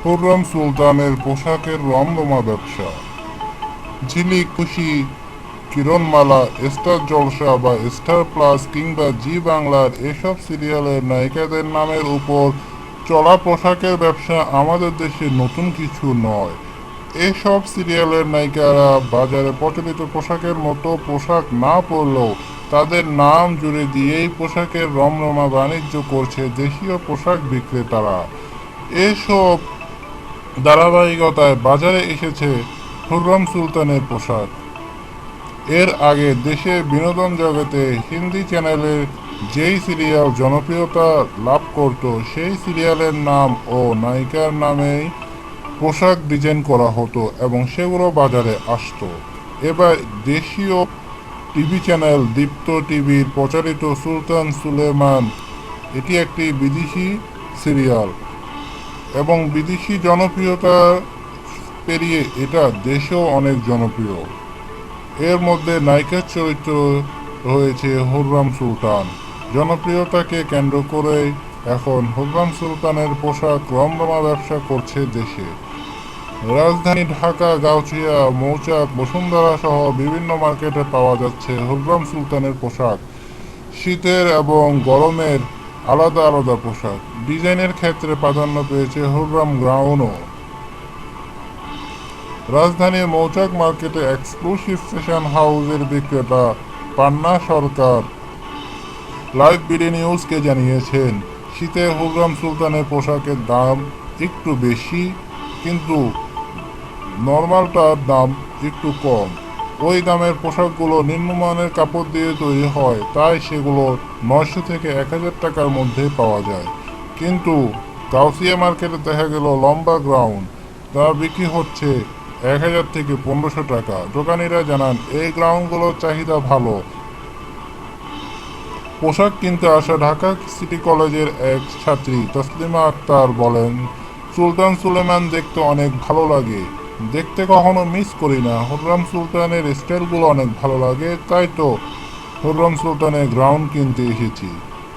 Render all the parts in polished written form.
খুররম সুলতানের পোশাকের রমরমা ব্যবসা। ঝিলিক, খুশি, কিরণমালা, স্টার জলসা বা স্টার প্লাস কিংবা জি বাংলার এসব সিরিয়ালের নায়িকাদের নামের উপর চলা পোশাকের ব্যবসা আমাদের দেশে নতুন কিছু নয়। এসব সিরিয়ালের নায়িকারা বাজারে প্রচলিত পোশাকের মতো পোশাক না পরলেও তাদের নাম জুড়ে দিয়েই পোশাকের রমরমা বাণিজ্য করছে দেশীয় পোশাক বিক্রেতারা। এসব ধারাবাহিকতায় বাজারে এসেছে খুররম সুলতানের পোশাক। এর আগে দেশের বিনোদন জগতে হিন্দি চ্যানেলে যেই সিরিয়াল জনপ্রিয়তা লাভ করত সেই সিরিয়ালের নাম ও নায়িকার নামেই পোশাক ডিজাইন করা হতো এবং সেগুলো বাজারে আসতো। এবার দেশীয় টিভি চ্যানেল দীপ্ত টিভির প্রচারিত সুলতান সুলেমান, এটি একটি বিদেশি সিরিয়াল এবং বিদেশি জনপ্রিয়তা পেরিয়ে এটা দেশেও অনেক জনপ্রিয়। এর মধ্যে নায়িকার চরিত্র রয়েছে হুররাম সুলতান। জনপ্রিয়তাকে কেন্দ্র করে এখন হুররাম সুলতানের পোশাক রমরমা ব্যবসা করছে দেশে। রাজধানী ঢাকা, গাউছিয়া, মৌচাক, বসুন্ধরা সহ বিভিন্ন মার্কেটে পাওয়া যাচ্ছে হুররাম সুলতানের পোশাক। শীতের এবং গরমের আলাদা আলাদা পোশাক ডিজাইনের ক্ষেত্রে প্রাধান্য পেয়েছে হুররাম গ্রাউনও। রাজধানীর মৌচাক মার্কেটে এক্সক্লুসিভ ফ্যাশন হাউসের বিক্রেতা পান্না সরকার লাইভ বিডি নিউজকে জানিয়েছেন, শীতে হুররাম সুলতানের পোশাকের দাম একটু বেশি, কিন্তু নর্মালটার দাম একটু কম। ওই দামের পোশাকগুলো নিম্নমানের কাপড় দিয়ে তৈরি হয়, তাই সেগুলো 900 থেকে 1000 টাকার মধ্যে পাওয়া যায়। কিন্তু গাউসিয়া মার্কেটে দেখা গেল লম্বা গ্রাউন্ড, তা বিক্রি হচ্ছে 1000 থেকে 1500 টাকা। দোকানিরা জানান এই গ্রাউন্ডগুলোর চাহিদা ভালো। পোশাক কিনতে আসা ঢাকা সিটি কলেজের এক ছাত্রী তসলিমা আক্তার বলেন, সুলতান সুলেমান দেখতে অনেক ভালো লাগে, দেখতে কখনো মিস করি না। হুররাম সুলতানের স্টাইলগুলো অনেক ভালো লাগে, তাই তো হুররাম সুলতানের গ্রাউন্ড কিনতে এসেছি।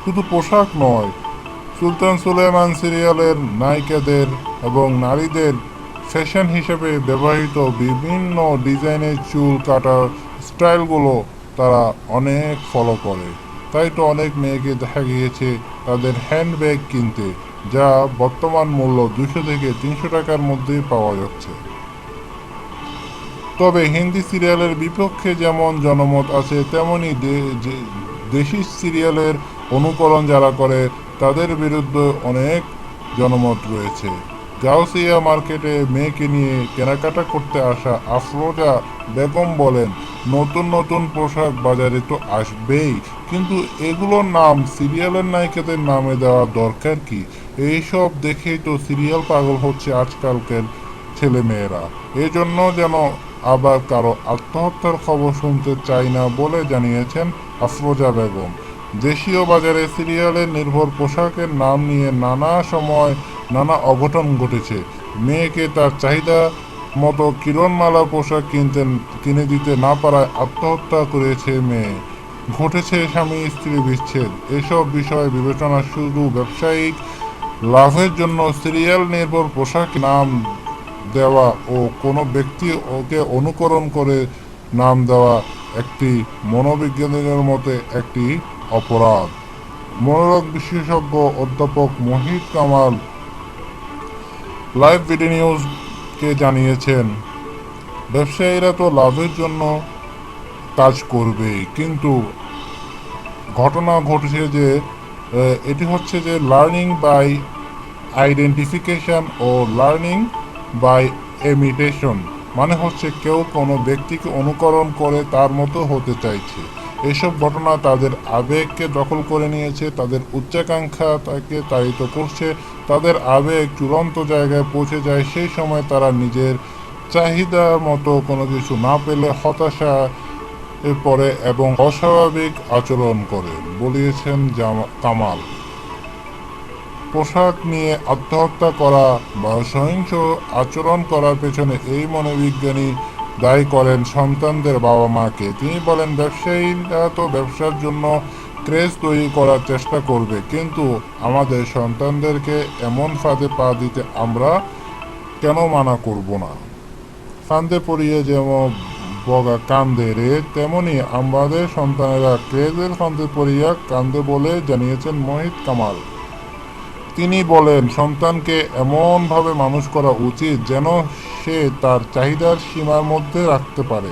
শুধু পোশাক নয়, সুলতান সুলেমান সিরিয়ালের নায়িকাদের এবং নারীদের ফ্যাশন হিসেবে ব্যবহৃত বিভিন্ন ডিজাইনের চুল কাটার স্টাইলগুলো তারা অনেক ফলো করে। তাই তো অনেক মেয়েকে দেখা গিয়েছে তাদের হ্যান্ডব্যাগ কিনতে, যা বর্তমান মূল্য 200 থেকে 300 টাকার মধ্যেই পাওয়া যাচ্ছে। তবে হিন্দি সিরিয়ালের বিপক্ষে যেমন জনমত আছে, তেমনি দেশি সিরিয়ালের অনুকরণ যারা করে তাদের বিরুদ্ধে অনেক জনমত রয়েছে। গাউসিয়া মার্কেটে মেয়েকে নিয়ে কেনাকাটা করতে আসা আফরোজা বেগম বলেন, নতুন নতুন পোশাক বাজারে তো আসবেই, কিন্তু এগুলোর নাম সিরিয়ালের নায়িকাদের নামে দেওয়া দরকার কি? এইসব দেখেই তো সিরিয়াল পাগল হচ্ছে আজকালকার ছেলেমেয়েরা। এজন্য যেন আবার কারো আত্মহত্যার খবর শুনতে চাই না বলে জানিয়েছেন আফরোজা বেগম। দেশীয় বাজারে সিরিয়ালের নির্ভর পোশাকের নাম নিয়ে নানা সময় নানা অঘটন ঘটেছে। মেয়েকে তার চাহিদা মতো কিরণমালা পোশাক কিনে দিতে না পারায় আত্মহত্যা করেছে মেয়ে। ঘটেছে স্বামী স্ত্রী বিচ্ছেদ। এসব বিষয় বিবেচনা শুধু ব্যবসায়িক লাভের জন্য সিরিয়াল নির্ভর পোশাক নাম দেওয়া ও কোনো ব্যক্তি ওকে অনুকরণ করে নাম দেওয়া একটি মনোবিজ্ঞানীদের মতে একটি অপরাধ। মনোরোগ বিশেষজ্ঞ অধ্যাপক মোহিত কামাল লাইভ বিডি নিউজকে জানিয়েছেন, ব্যবসায়ীরা তো লাভের জন্য কাজ করবেই, কিন্তু ঘটনা ঘটেছে যে এটি হচ্ছে যে লার্নিং বাই আইডেন্টিফিকেশন ও লার্নিং বাই ইমিটেশন, মানে হচ্ছে কেউ কোনো ব্যক্তিকে অনুকরণ করে তার মতো হতে চাইছে। এসব ঘটনা তাদের আবেগকে দখল করে নিয়েছে, তাদের উচ্চাকাঙ্ক্ষা তাকে তাড়িত করছে, তাদের আবেগ চূড়ান্ত জায়গায় পৌঁছে যায়, সেই সময় তারা নিজের চাহিদা মতো কোনো কিছু না পেলে হতাশা পড়ে এবং অস্বাভাবিক আচরণ করে, বলিয়েছেন কামাল। পোশাক নিয়ে আত্মহত্যা করা বা সহিংস আচরণ করার পেছনে এই মনোবিজ্ঞানী দায়ী করেন সন্তানদের বাবা মাকে। তিনি বলেন, ব্যবসায়ীরা তো ব্যবসার জন্য ক্রেজ তৈরি করার চেষ্টা করবে, কিন্তু আমাদের সন্তানদেরকে এমন ফাঁদে পা দিতে আমরা কেন মানা করব না? ফান্দে পড়িয়ে যেমন বগা কান্দে রে, তেমনি আমাদের সন্তানেরা ক্রেজের ফান্দে পড়িয়া কান্দে বলে জানিয়েছেন মোহিত কামাল। তিনি বলেন, সন্তানকে এমনভাবে মানুষ করা উচিত যেন সে তার চাহিদার সীমার মধ্যে রাখতে পারে।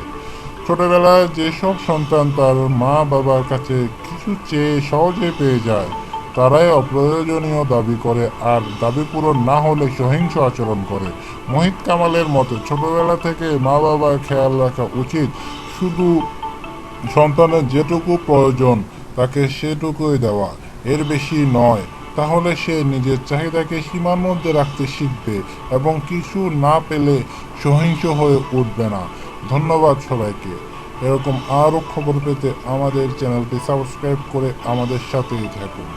ছোটবেলায় যেসব সন্তান তার মা বাবার কাছে কিছু চেয়ে সহজে পেয়ে যায়, তারাই অপ্রয়োজনীয় দাবি করে আর দাবি পূরণ না হলে সহিংস আচরণ করে। মোহিত কামালের মতে ছোটবেলা থেকে মা বাবার খেয়াল রাখা উচিত, শুধু সন্তানের যেটুকু প্রয়োজন তাকে সেটুকুই দেওয়া, এর বেশি নয়। তাহলে সে নিজের চাহিদাকে সীমার মধ্যে রাখতে শিখবে এবং কিছু না পেলে সহিংস হয়ে উঠবে না। ধন্যবাদ সবাইকে। এরকম আরও খবর পেতে আমাদের চ্যানেলটি সাবস্ক্রাইব করে আমাদের সাথেই থাকুন।